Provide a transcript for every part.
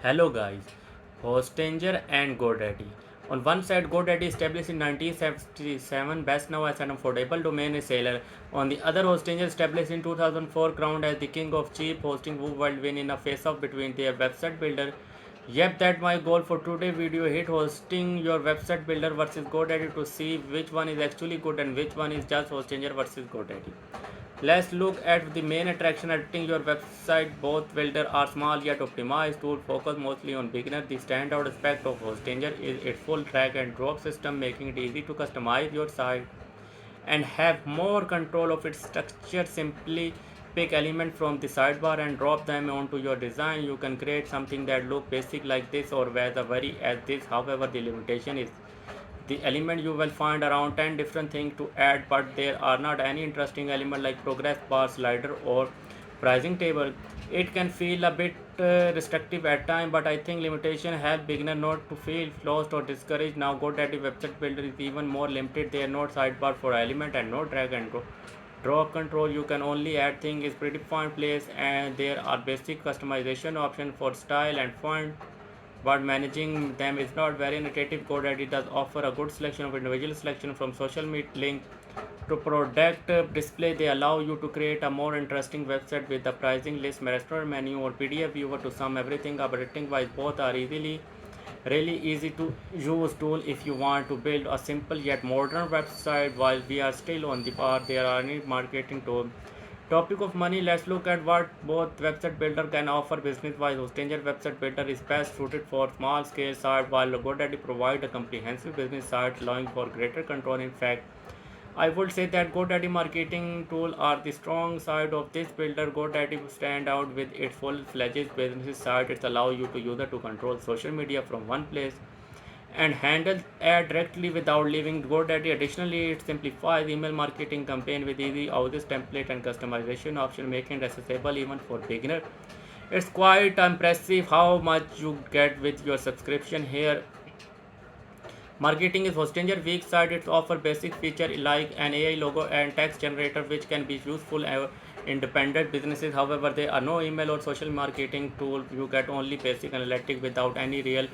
Hello guys, Hostanger and GoDaddy. On one side, GoDaddy established in 1977, best now as an affordable domain seller. On the other, Hostanger established in 2004, crowned as the king of cheap hosting world win in a face-off between their website builder. Yep, that's my goal for today's video. Hit hosting your website builder versus GoDaddy to see which one is actually good and which one is just Hostanger versus GoDaddy. Let's look at the main attraction editing your website. Both builder are small yet optimized tool focus mostly on beginner. The standout aspect of Hostinger is its full drag and drop system, making it easy to customize your site and have more control of its structure. Simply pick element from the sidebar and drop them onto your design. You can create something that look basic like this or as a very as this. However, the limitation is the element you will find around 10 different things to add, but there are not any interesting element like progress bar, slider or pricing table. It can feel a bit restrictive at time, but I think limitation help beginner not to feel lost or discouraged. Now GoDaddy website builder is even more limited. There are no sidebar for element and no drag and drop control. You can only add things is predefined place, and there are basic customization options for style and font, but managing them is not very intuitive. GoDaddy does offer a good selection of individual selection from social media link to product display. They allow you to create a more interesting website with the pricing list, restaurant menu, or PDF viewer to sum everything up. Editing wise, both are really easy to use tool if you want to build a simple yet modern website. While we are still on the path, there are any marketing tool. Topic of money, let's look at what both website builder can offer business wise. Hostinger website builder is best suited for small scale site, while GoDaddy provide a comprehensive business site allowing for greater control. In fact, I would say that GoDaddy marketing tool are the strong side of this builder. GoDaddy stand out with its full-fledged business site. It allows you to user to control social media from one place and handle ad directly without leaving GoDaddy. Additionally, it simplifies email marketing campaign with easy audience template and customization option, making it accessible even for beginner. It's quite impressive how much you get with your subscription here. Marketing is Hostinger weak side. It offers basic feature like an AI logo and text generator, which can be useful independent businesses. However, there are no email or social marketing tool. You get only basic analytics without any real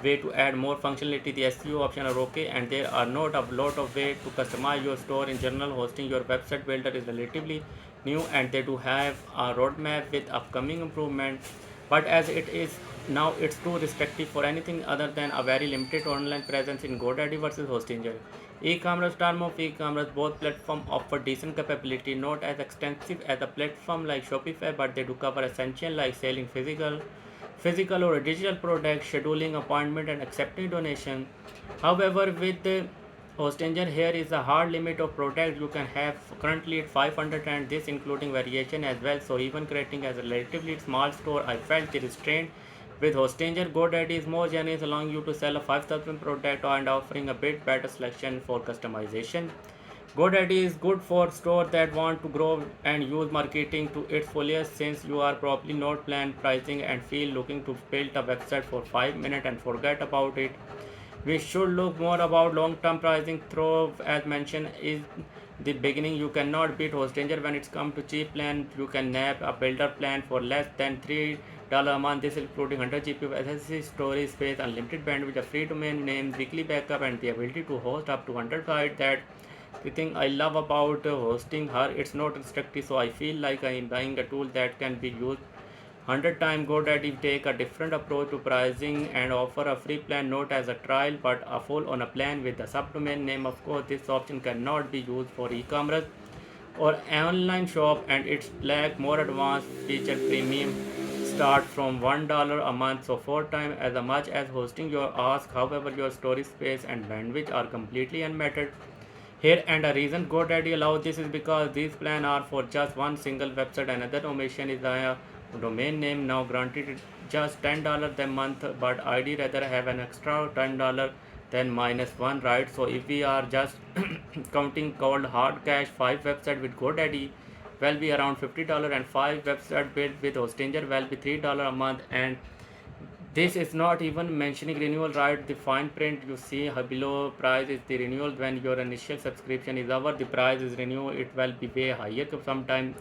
way to add more functionality. The SEO option are okay, and there are not a lot of way to customize your store. In general, hosting your website builder is relatively new, and they do have a roadmap with upcoming improvements, but as it is now, it's too restrictive for anything other than a very limited online presence. In GoDaddy versus Hostinger e-commerce, term of e-commerce, both platforms offer decent capability, not as extensive as a platform like Shopify, but they do cover essential like selling physical or digital product, scheduling appointment, and accepting donation. However, with the Hostinger, here is a hard limit of product you can have currently at 500, and this including variation as well. So even creating as a relatively small store, I felt the restraint. With Hostinger, GoDaddy is more generous, allowing you to sell a 5,000 product and offering a bit better selection for customization. GoDaddy is good for stores that want to grow and use marketing to its fullest, since you are probably not plan pricing and feel looking to build a website for 5 minutes and forget about it. We should look more about long-term pricing. Through as mentioned is the beginning, you cannot beat Hostinger when it's come to cheap plan. You can nab a builder plan for less than $3 a month. This including 100 GB of SSD storage space, unlimited bandwidth, a free domain name, weekly backup, and the ability to host up to 100 sites. That the thing I love about hosting her. It's not restrictive, so I feel like I am buying a tool that can be used 100 times. GoDaddy take a different approach to pricing and offer a free plan, not as a trial but a full on a plan with a subdomain name. Of course, this option cannot be used for e-commerce or online shop, and it's lack more advanced feature. Premium start from $1 a month, so 4 times as much as hosting your ask. However, your storage space and bandwidth are completely unmatched here, and a reason GoDaddy allows this is because these plans are for just one single website. Another omission is the domain name now granted just $10 a month, but I'd rather have an extra $10 than -1, right? So if we are just counting called hard cash, 5 website with GoDaddy will be around $50, and 5 website built with Hostinger will be $3 a month, and this is not even mentioning renewal, right? The fine print you see below price is the renewal. When your initial subscription is over, the price is renewal. It will be way higher. Sometimes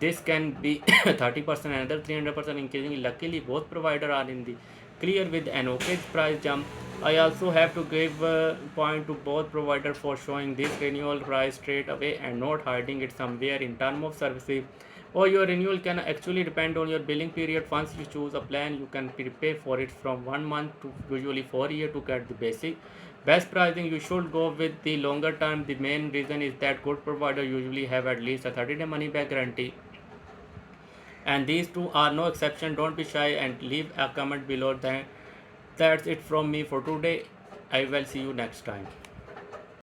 This can be 30%, another 300% increasing. Luckily, both providers are in the clear with an okay price jump. I also have to give a point to both providers for showing this renewal price straight away and not hiding it somewhere in terms of services. Or your renewal can actually depend on your billing period. Once you choose a plan, you can prepay for it from 1 month to usually 4 years to get the basic. Best pricing, you should go with the longer term. The main reason is that good providers usually have at least a 30-day money back guarantee, and these two are no exception. Don't be shy and leave a comment below. That's it from me for today. I will see you next time.